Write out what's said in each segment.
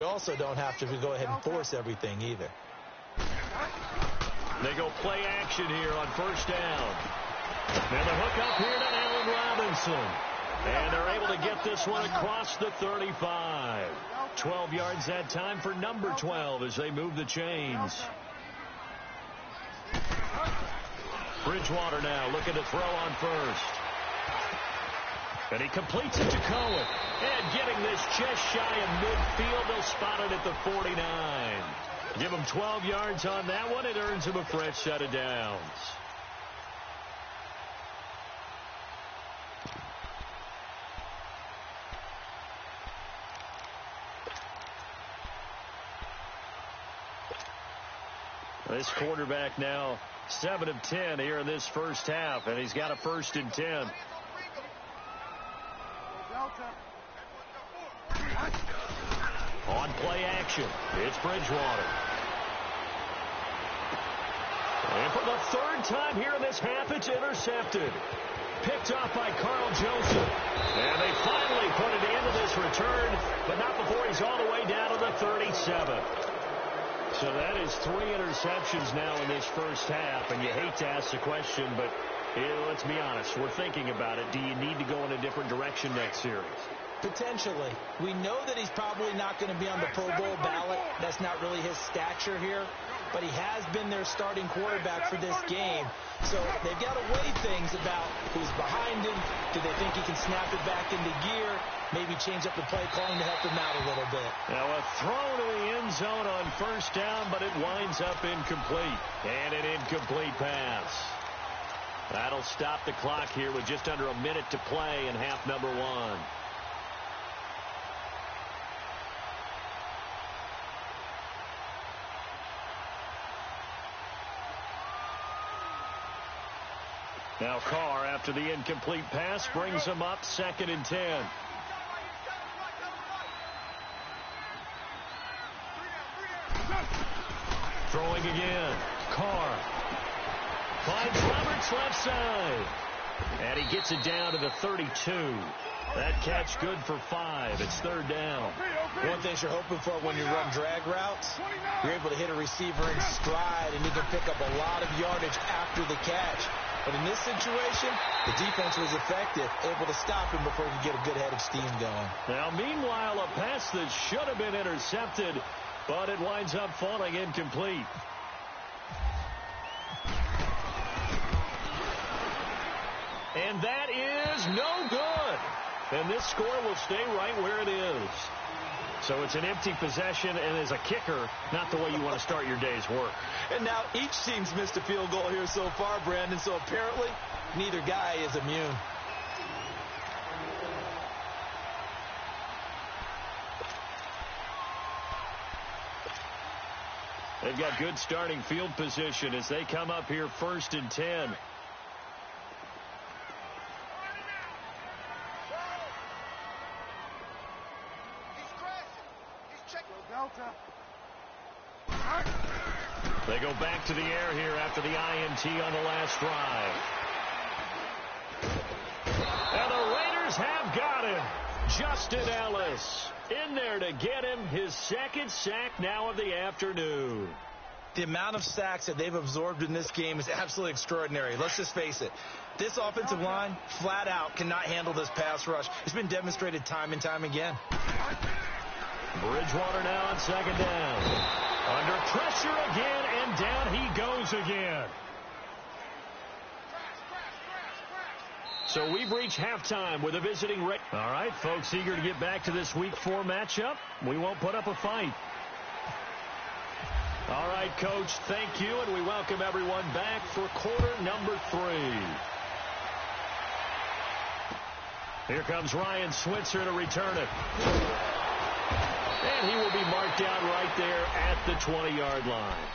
You also don't have to go ahead and force everything either. They go play action here on first down. And the hook up here to Allen Robinson. And they're able to get this one across the 35. 12 yards that time for number 12 as they move the chains. Bridgewater now looking to throw on first. And he completes it to Cohen. And getting this just shy of midfield, they'll spot it at the 49. Give him 12 yards on that one. It earns him a fresh set of downs. This quarterback now 7 of 10 here in this first half, and he's got a 1st and 10. On play action, it's Bridgewater. And for the 3rd time here in this half, it's intercepted. Picked off by Carl Joseph. And they finally put it into this return, but not before he's all the way down to the 37. So that is 3 interceptions now in this first half, and you hate to ask the question, but let's be honest, we're thinking about it. Do you need to go in a different direction next series? Potentially. We know that he's probably not going to be on the Pro Bowl ballot. That's not really his stature here. But he has been their starting quarterback for this game. So they've got to weigh things about who's behind him. Do they think he can snap it back into gear? Maybe change up the play calling to help him out a little bit. Now a throw to the end zone on first down, but it winds up incomplete. And an incomplete pass. That'll stop the clock here with just under a minute to play in half number 1. Now Carr, after the incomplete pass, brings him up 2nd and 10. Throwing again. Carr finds Roberts left side. And he gets it down to the 32. That catch good for 5. It's 3rd down. One thing you're hoping for when you run drag routes, you're able to hit a receiver in stride, and you can pick up a lot of yardage after the catch. But in this situation, the defense was effective, able to stop him before he could get a good head of steam going. Now, meanwhile, a pass that should have been intercepted, but it winds up falling incomplete. And that is no good. And this score will stay right where it is. So it's an empty possession, and as a kicker, not the way you want to start your day's work. And now each team's missed a field goal here so far, Brandon, so apparently neither guy is immune. They've got good starting field position as they come up here 1st and 10. They go back to the air here after the INT on the last drive. And the Raiders have got him. Justin Ellis in there to get him his 2nd sack now of the afternoon. The amount of sacks that they've absorbed in this game is absolutely extraordinary. Let's just face it. This offensive line, flat out, cannot handle this pass rush. It's been demonstrated time and time again. Bridgewater now on 2nd down. Under pressure again, and down he goes again. So we've reached halftime with a visiting Raiders. All right, folks, eager to get back to this Week 4 matchup. We won't put up a fight. All right, Coach, thank you, and we welcome everyone back for quarter number 3. Here comes Ryan Switzer to return it. And he will be marked down right there at the 20-yard line.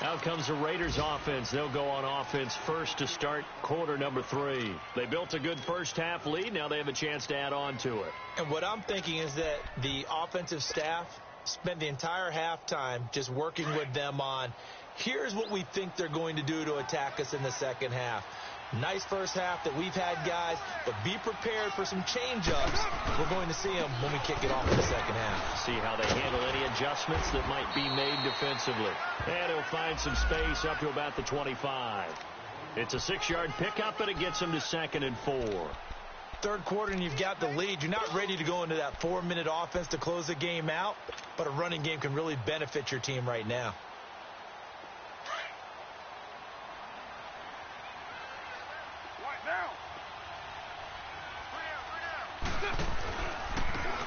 Out comes the Raiders offense. They'll go on offense first to start quarter number 3. They built a good first half lead. Now they have a chance to add on to it. And what I'm thinking is that the offensive staff spent the entire halftime just working with them on, here's what we think they're going to do to attack us in the second half. Nice first half that we've had, guys, but be prepared for some change-ups. We're going to see them when we kick it off in the second half. See how they handle any adjustments that might be made defensively. And he'll find some space up to about the 25. It's a 6-yard pickup, and it gets him to 2nd and 4. Third quarter, and you've got the lead. You're not ready to go into that 4-minute offense to close the game out, but a running game can really benefit your team right now.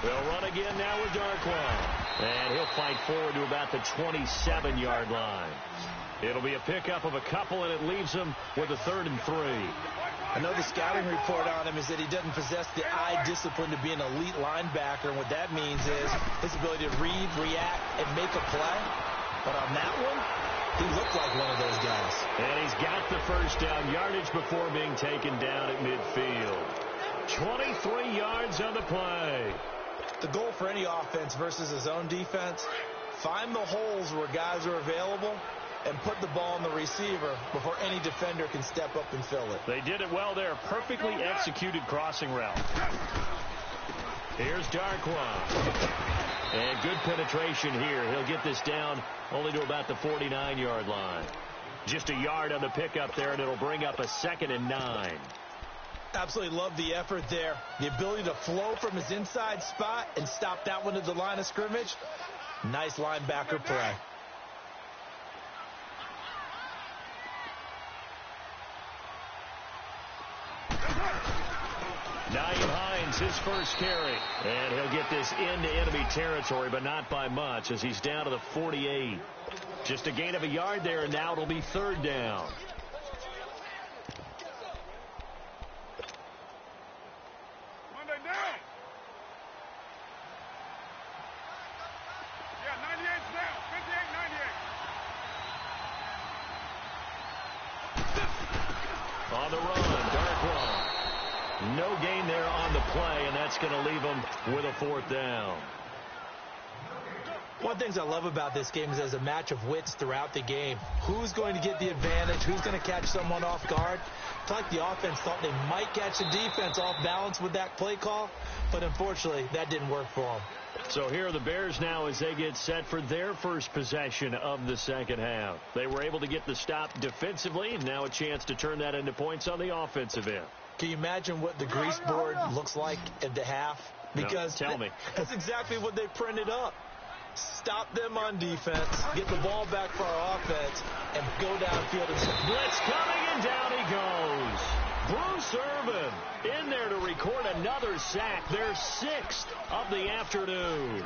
They'll run again now with Doublexxman. And he'll fight forward to about the 27-yard line. It'll be a pickup of a couple, and it leaves him with a 3rd and 3. I know the scouting report on him is that he doesn't possess the eye discipline to be an elite linebacker, and what that means is his ability to read, react, and make a play. But on that one, he looked like one of those guys. And he's got the first down yardage before being taken down at midfield. 23 yards on the play. The goal for any offense versus his own defense, find the holes where guys are available and put the ball on the receiver before any defender can step up and fill it. They did it well there. Perfectly executed crossing route. Here's Doublexxman. And good penetration here. He'll get this down only to about the 49-yard line. Just a yard on the pickup there, and it'll bring up a 2nd and 9. Absolutely love the effort there. The ability to flow from his inside spot and stop that one at the line of scrimmage. Nice linebacker play. Naeem Hines, his first carry. And he'll get this into enemy territory, but not by much as he's down to the 48. Just a gain of a yard there, and now it'll be 3rd down. On the run, Doublexxman. No gain there on the play, and that's going to leave him with a 4th down. One of the things I love about this game is there's a match of wits throughout the game. Who's going to get the advantage? Who's going to catch someone off guard? I feel like the offense thought they might catch the defense off balance with that play call, but unfortunately, that didn't work for them. So here are the Bears now as they get set for their first possession of the second half. They were able to get the stop defensively, and now a chance to turn that into points on the offensive end. Can you imagine what the grease board looks like at the half? Because no, tell me. That's exactly what they printed up. Stop them on defense, get the ball back for our offense, and go downfield. And blitz coming, and down he goes. Bruce Irvin in there to record another sack, their 6th of the afternoon.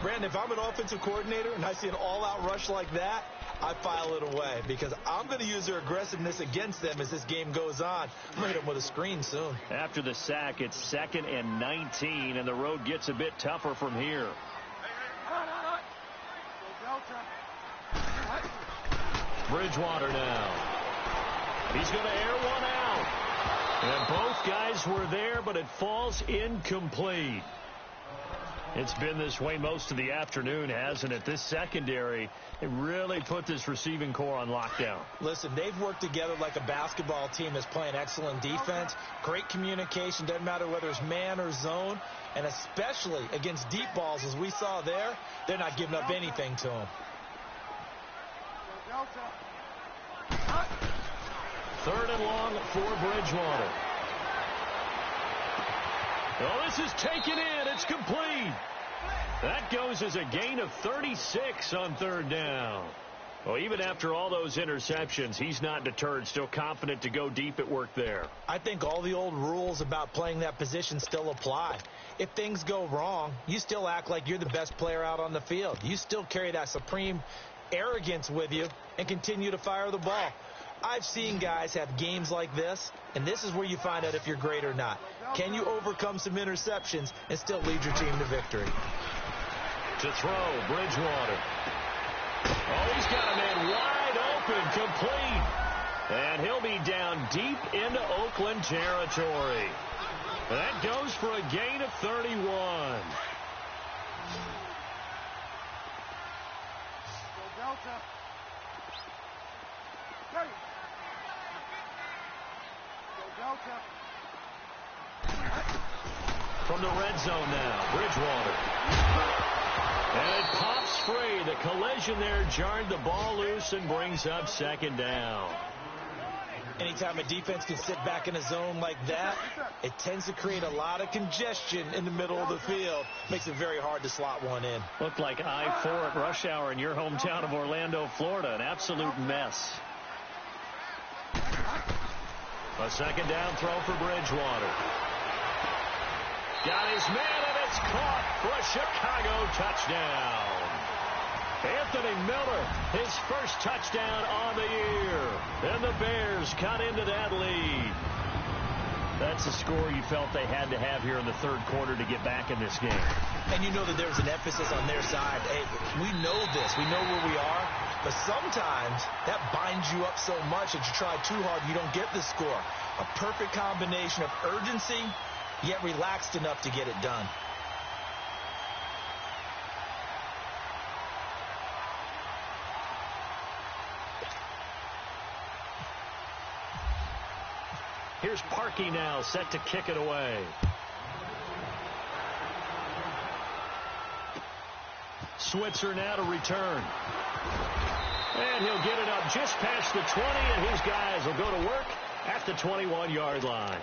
Brandon, if I'm an offensive coordinator and I see an all-out rush like that, I file it away because I'm going to use their aggressiveness against them as this game goes on. I'm going to hit them with a screen soon. After the sack, it's 2nd and 19, and the road gets a bit tougher from here. Bridgewater now. He's going to air one out. And both guys were there, but it falls incomplete. It's been this way most of the afternoon, hasn't it? This secondary, it really put this receiving core on lockdown. Listen, they've worked together like a basketball team that's playing excellent defense. Great communication, doesn't matter whether it's man or zone. And especially against deep balls, as we saw there, they're not giving up anything to them. 3rd and long for Bridgewater. Oh, this is taken in. It's complete. That goes as a gain of 36 on 3rd down. Well, even after all those interceptions, he's not deterred, still confident to go deep at work there. I think all the old rules about playing that position still apply. If things go wrong, you still act like you're the best player out on the field. You still carry that supreme arrogance with you and continue to fire the ball. I've seen guys have games like this, and this is where you find out if you're great or not. Can you overcome some interceptions and still lead your team to victory? To throw, Bridgewater. Oh, he's got a man wide open, complete. And he'll be down deep into Oakland territory. That goes for a gain of 31. From the red zone now, Bridgewater. And it pops free. The collision there jarred the ball loose and brings up second down. Anytime a defense can sit back in a zone like that, it tends to create a lot of congestion in the middle of the field. Makes it very hard to slot one in. Looked like I-4 at rush hour in your hometown of Orlando, Florida. An absolute mess. A second down throw for Bridgewater. Got his man, and it's caught for a Chicago touchdown. Anthony Miller, his first touchdown on the year. And the Bears cut into that lead. That's a score you felt they had to have here in the third quarter to get back in this game. And you know that there's an emphasis on their side. Hey, we know this. We know where we are. But sometimes that binds you up so much that you try too hard, you don't get the score. A perfect combination of urgency, yet relaxed enough to get it done. Here's Parkey now, set to kick it away. Switzer now to return. And he'll get it up just past the 20, and his guys will go to work at the 21-yard line.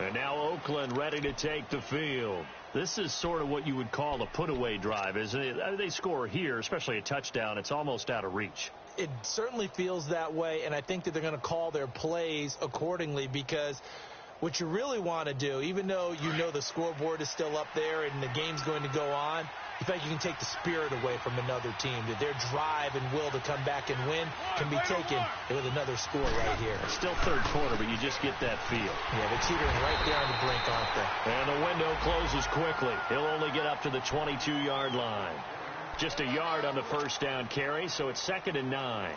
And now Oakland ready to take the field. This is sort of what you would call a put-away drive, isn't it? They score here, especially a touchdown. It's almost out of reach. It certainly feels that way, and I think that they're going to call their plays accordingly, because what you really want to do, even though you know the scoreboard is still up there and the game's going to go on, you think you can take the spirit away from another team, that their drive and will to come back and win can be taken with another score right here. Still third quarter, but you just get that feel. Yeah, they're teetering right there on the brink, aren't they? And the window closes quickly. He'll only get up to the 22-yard line. Just a yard on the first down carry, so it's 2nd and 9.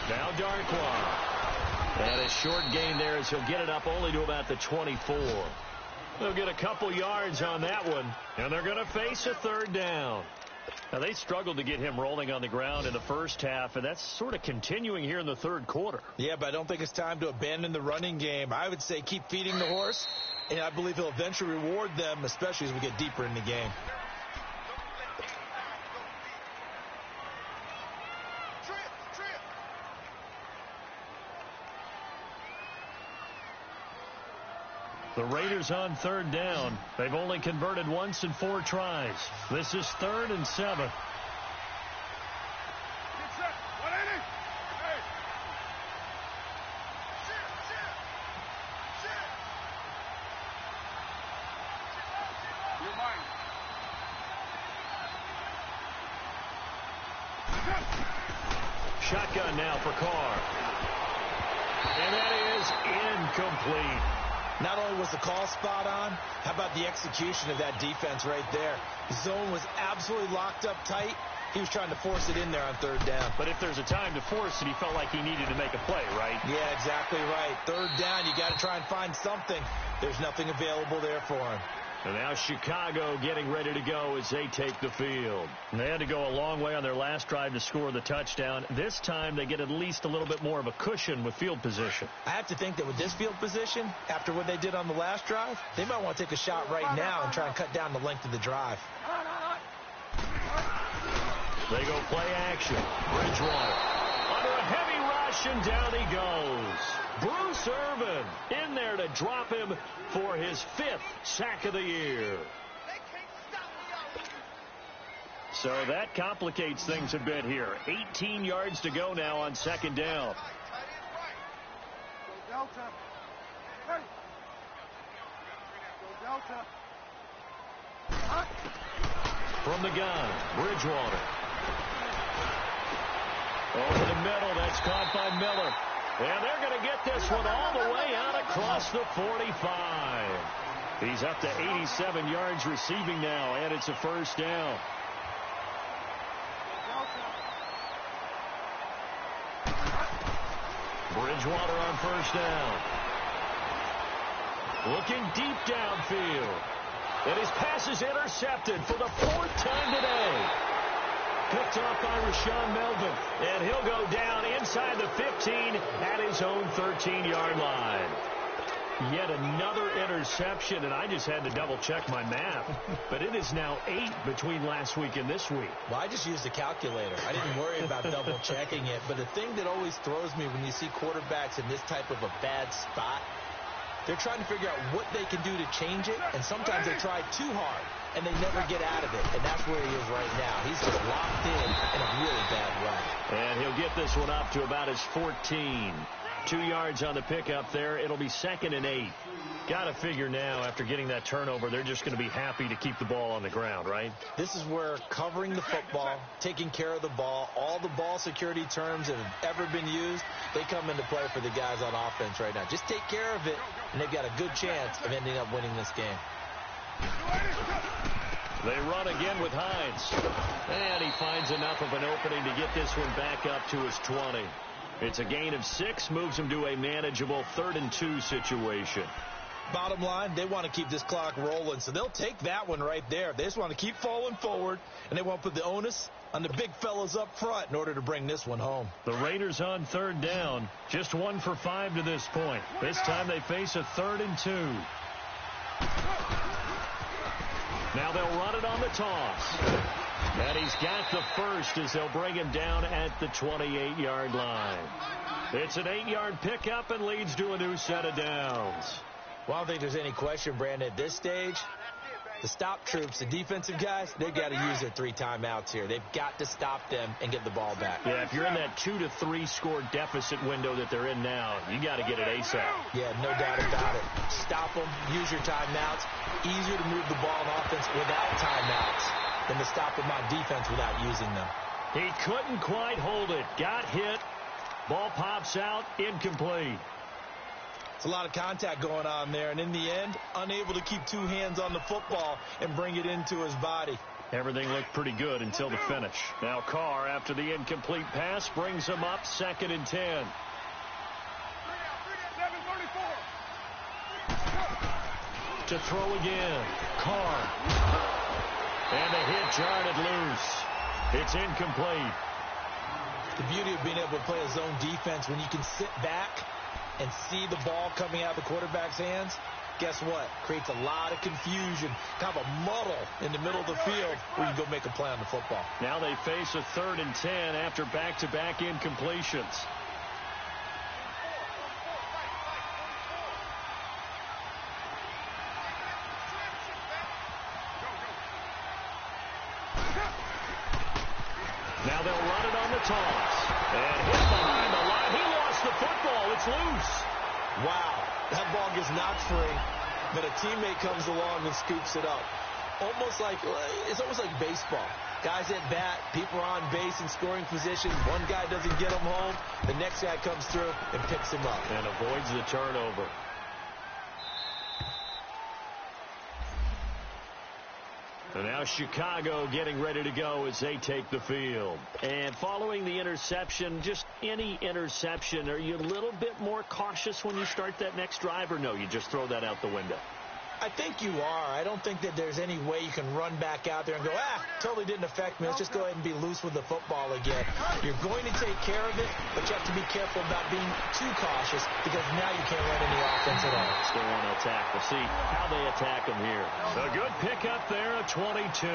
Now Darkwa. And a short gain there as he'll get it up only to about the 24. They'll get a couple yards on that one, and they're going to face a third down. Now, they struggled to get him rolling on the ground in the first half, and that's sort of continuing here in the third quarter. Yeah, but I don't think it's time to abandon the running game. I would say keep feeding the horse, and I believe he'll eventually reward them, especially as we get deeper in the game. The Raiders on third down. They've only converted once in 4 tries. This is 3rd and 7. Shotgun now for Carr. And that is incomplete. Not only was the call spot on, how about the execution of that defense right there? The zone was absolutely locked up tight. He was trying to force it in there on third down. But if there's a time to force it, he felt like he needed to make a play, right? Yeah, exactly right. Third down, you got to try and find something. There's nothing available there for him. And now Chicago getting ready to go as they take the field. And they had to go a long way on their last drive to score the touchdown. This time they get at least a little bit more of a cushion with field position. I have to think that with this field position, after what they did on the last drive, they might want to take a shot right now and try and cut down the length of the drive. They go play action. Bridgewater under a heavy rush, and down he goes. Bruce Irvin in there to drop him for his 5th sack of the year. So that complicates things a bit here. 18 yards to go now on 2nd down. From the gun, Bridgewater. Over the middle, that's caught by Miller. And they're going to get this one all the way out across the 45. He's up to 87 yards receiving now, and it's a first down. Bridgewater on first down. Looking deep downfield. And his pass is intercepted for the 4th time today. Picked off by Rashawn Melvin. And he'll go down inside the 15 at his own 13-yard line. Yet another interception, and I just had to double-check my math. But it is now 8 between last week and this week. Well, I just used a calculator. I didn't worry about double-checking it. But the thing that always throws me when you see quarterbacks in this type of a bad spot, they're trying to figure out what they can do to change it, and sometimes they try too hard, and they never get out of it, and that's where he is right now. He's just locked in a really bad way. And he'll get this one up to about his 14. 2 yards on the pickup there. It'll be 2nd and 8. Got to figure now, after getting that turnover, they're just going to be happy to keep the ball on the ground, right? This is where covering the football, taking care of the ball, all the ball security terms that have ever been used, they come into play for the guys on offense right now. Just take care of it, and they've got a good chance of ending up winning this game. They run again with Hines. And he finds enough of an opening to get this one back up to his 20. It's a gain of 6, moves him to a manageable 3rd and 2 situation. Bottom line, they want to keep this clock rolling, so they'll take that one right there. They just want to keep falling forward, and they want to put the onus on the big fellas up front in order to bring this one home. The Raiders on 3rd down, just 1 for 5 to this point. This time they face a 3rd and 2. Now they'll run it on the toss. And he's got the first as they'll bring him down at the 28-yard line. It's an 8-yard pickup and leads to a new set of downs. Well, I don't think there's any question, Brandon, at this stage. The stop troops, the defensive guys, they've got to use their 3 timeouts here. They've got to stop them and get the ball back. Yeah, if you're in that 2 to 3 score deficit window that they're in now, you got to get it ASAP. Yeah, no doubt about it. Stop them, use your timeouts. Easier to move the ball on offense without timeouts than to stop them on defense without using them. He couldn't quite hold it. Got hit. Ball pops out. Incomplete. It's a lot of contact going on there, and in the end, unable to keep 2 hands on the football and bring it into his body. Everything looked pretty good until the finish. Now Carr, after the incomplete pass, brings him up 2nd and 10. To throw again. Carr. And the hit jarred it loose. It's incomplete. The beauty of being able to play a zone defense when you can sit back and see the ball coming out of the quarterback's hands, guess what? Creates a lot of confusion, kind of a muddle in the middle of the field where you go make a play on the football. Now they face a 3rd and 10 after back-to-back incompletions. Now they'll run it on the toss. And hit behind the line. He lost the football. It's loose. Wow. That ball gets knocked free, but a teammate comes along and scoops it up. It's almost like baseball. Guys at bat, people are on base in scoring position. One guy doesn't get him home. The next guy comes through and picks him up. And avoids the turnover. And now Chicago getting ready to go as they take the field. And following the interception, just any interception, are you a little bit more cautious when you start that next drive, or no, you just throw that out the window? I think you are. I don't think that there's any way you can run back out there and go, totally didn't affect me. Let's just go ahead and be loose with the football again. You're going to take care of it, but you have to be careful about being too cautious because now you can't run any offense at all. Still want to attack. We'll see how they attack him here. A good pickup there, a 22.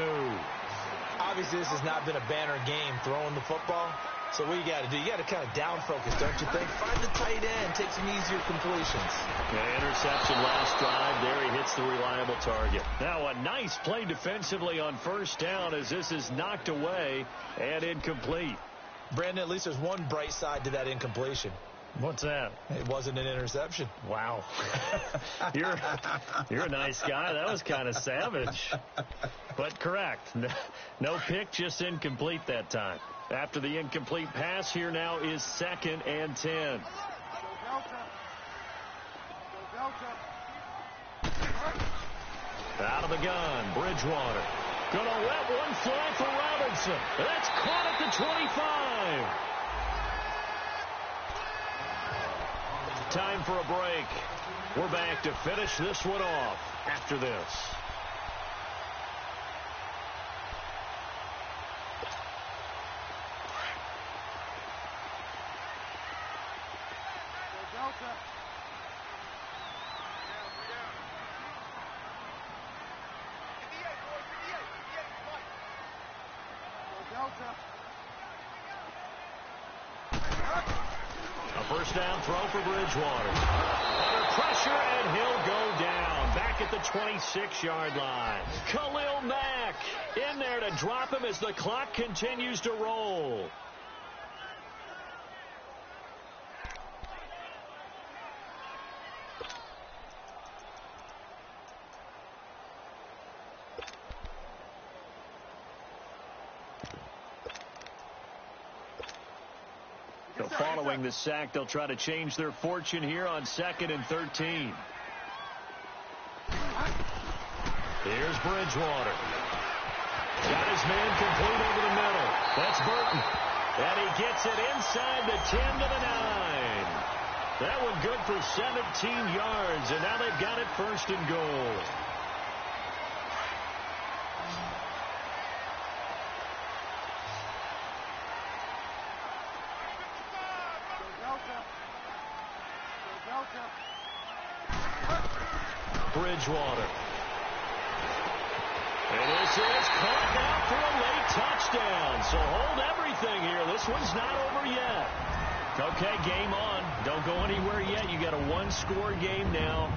Obviously, this has not been a banner game throwing the football. So what you got to do, you got to kind of down focus, don't you think? Find the tight end, take some easier completions. Yeah, interception last drive. There he hits the reliable target. Now a nice play defensively on first down as this is knocked away and incomplete. Brandon, at least there's one bright side to that incompletion. What's that? It wasn't an interception. Wow. You're a nice guy. That was kind of savage. But correct. No pick, just incomplete that time. After the incomplete pass, here now is 2nd and 10. Out of the gun, Bridgewater. Gonna let one fly for Robinson. That's caught at the 25. time for a break. We're back to finish this one off after this. A first down throw for Bridgewater. Under pressure, and he'll go down. Back at the 26-yard line. Khalil Mack in there to drop him as the clock continues to roll. So following the sack, they'll try to change their fortune here on 2nd and 13. Here's Bridgewater. Got his man complete over the middle. That's Burton. And he gets it inside the 10 to the 9. That one good for 17 yards, and now they've got it 1st and goal. Bridgewater. And this is caught now for a late touchdown. So hold everything here. This one's not over yet. Okay, game on. Don't go anywhere yet. You got a one-score game now.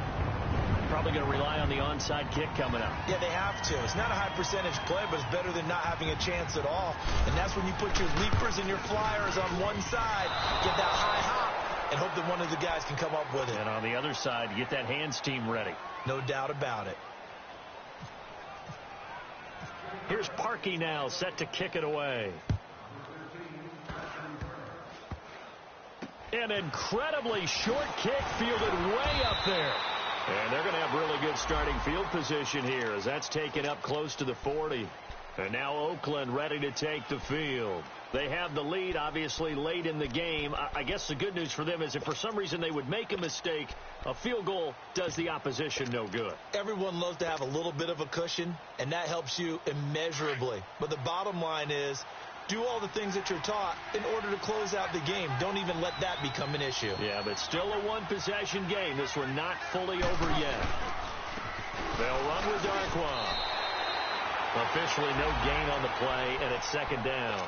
Probably going to rely on the onside kick coming up. Yeah, they have to. It's not a high percentage play, but it's better than not having a chance at all. And that's when you put your leapers and your flyers on one side, get that high hop, and hope that one of the guys can come up with it. And on the other side, get that hands team ready. No doubt about it. Here's Parkey now, set to kick it away. An incredibly short kick fielded way up there. And they're going to have really good starting field position here as that's taken up close to the 40. And now Oakland ready to take the field. They have the lead, obviously, late in the game. I guess the good news for them is if for some reason they would make a mistake, a field goal does the opposition no good. Everyone loves to have a little bit of a cushion, and that helps you immeasurably. But the bottom line is, do all the things that you're taught in order to close out the game. Don't even let that become an issue. Yeah, but still a one-possession game. This one not fully over yet. They'll run with Darkwa. Officially no gain on the play, and it's 2nd down.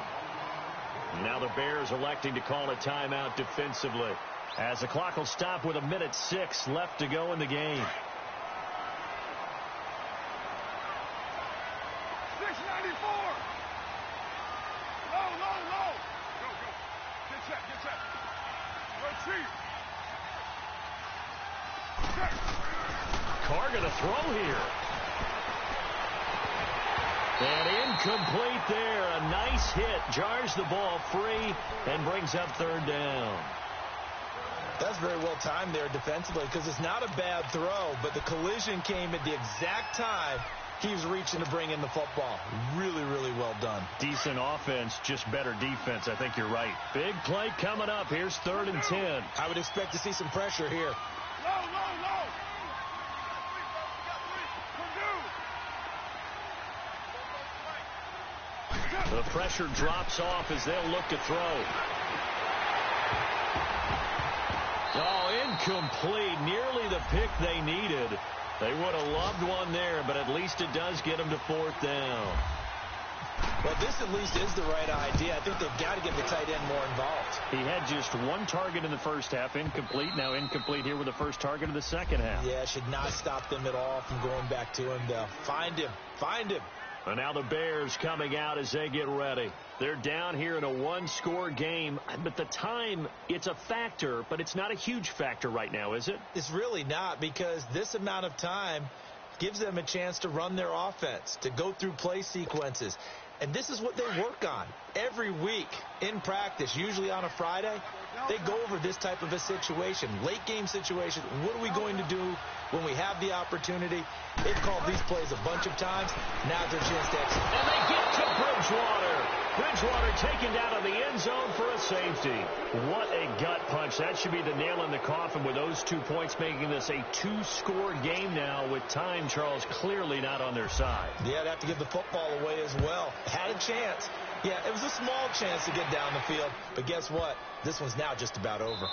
Now the Bears electing to call a timeout defensively as the clock will stop with 1:06 left to go in the game. 694. Low. Go. Get set. Let's see. Carr going to throw here. And incomplete there. A nice hit. Jars the ball free and brings up 3rd down. That's very well timed there defensively because it's not a bad throw, but the collision came at the exact time he was reaching to bring in the football. Really, really well done. Decent offense, just better defense. I think you're right. Big play coming up. Here's 3rd and 10. I would expect to see some pressure here. Low. The pressure drops off as they'll look to throw. Oh, incomplete. Nearly the pick they needed. They would have loved one there, but at least it does get them to 4th down. Well, this at least is the right idea. I think they've got to get the tight end more involved. He had just one target in the first half, incomplete. Now incomplete here with the first target of the second half. Yeah, should not stop them at all from going back to him, though. Find him. And now the Bears coming out as they get ready. They're down here in a one-score game, but the time, it's a factor, but it's not a huge factor right now, is it? It's really not, because this amount of time gives them a chance to run their offense, to go through play sequences. And this is what they work on every week in practice, usually on a Friday. They go over this type of a situation, late game situation. What are we going to do when we have the opportunity? They've called these plays a bunch of times. Now's their chance to execute. And they get to Bridgewater. Bridgewater taken down in the end zone for a safety. What a gut punch. That should be the nail in the coffin with those 2 points, making this a 2-score game now with time, Charles, clearly not on their side. Yeah, they have to give the football away as well. Had a chance. Yeah, it was a small chance to get down the field. But guess what? This one's now just about over.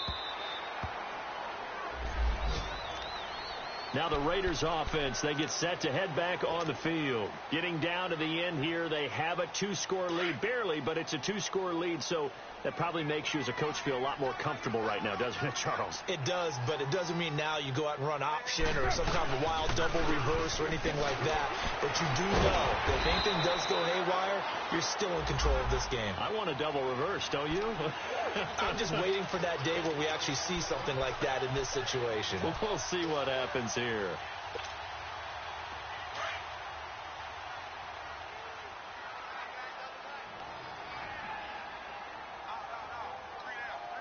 Now the Raiders offense, they get set to head back on the field. Getting down to the end here, they have a 2-score lead. Barely, but it's a 2-score lead, so that probably makes you as a coach feel a lot more comfortable right now, doesn't it, Charles? It does, but it doesn't mean now you go out and run option or some kind of wild double reverse or anything like that. But you do know that if anything does go haywire, you're still in control of this game. I want a double reverse, don't you? I'm just waiting for that day where we actually see something like that in this situation. We'll see what happens here.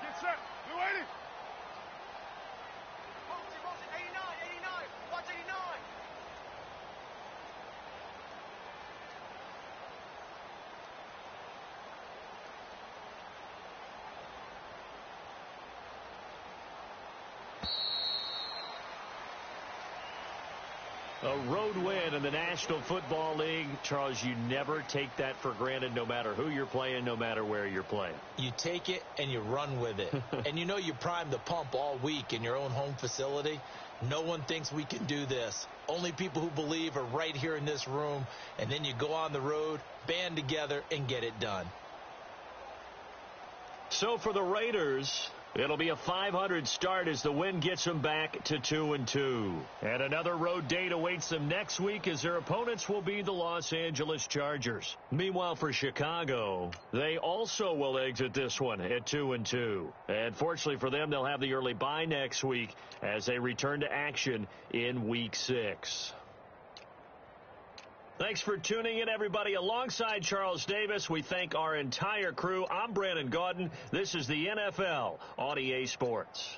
Get set. Blue 80. Watch it, 89, 89. Watch 89. A road win in the National Football League. Charles, you never take that for granted no matter who you're playing, no matter where you're playing. You take it and you run with it. And you know you primed the pump all week in your own home facility. No one thinks we can do this. Only people who believe are right here in this room. And then you go on the road, band together, and get it done. So for the Raiders, it'll be a 500 start as the win gets them back to 2-2. And another road date awaits them next week as their opponents will be the Los Angeles Chargers. Meanwhile, for Chicago, they also will exit this one at 2-2. And fortunately for them, they'll have the early bye next week as they return to action in Week 6. Thanks for tuning in, everybody. Alongside Charles Davis, we thank our entire crew. I'm Brandon Gaudin. This is the NFL on EA Sports.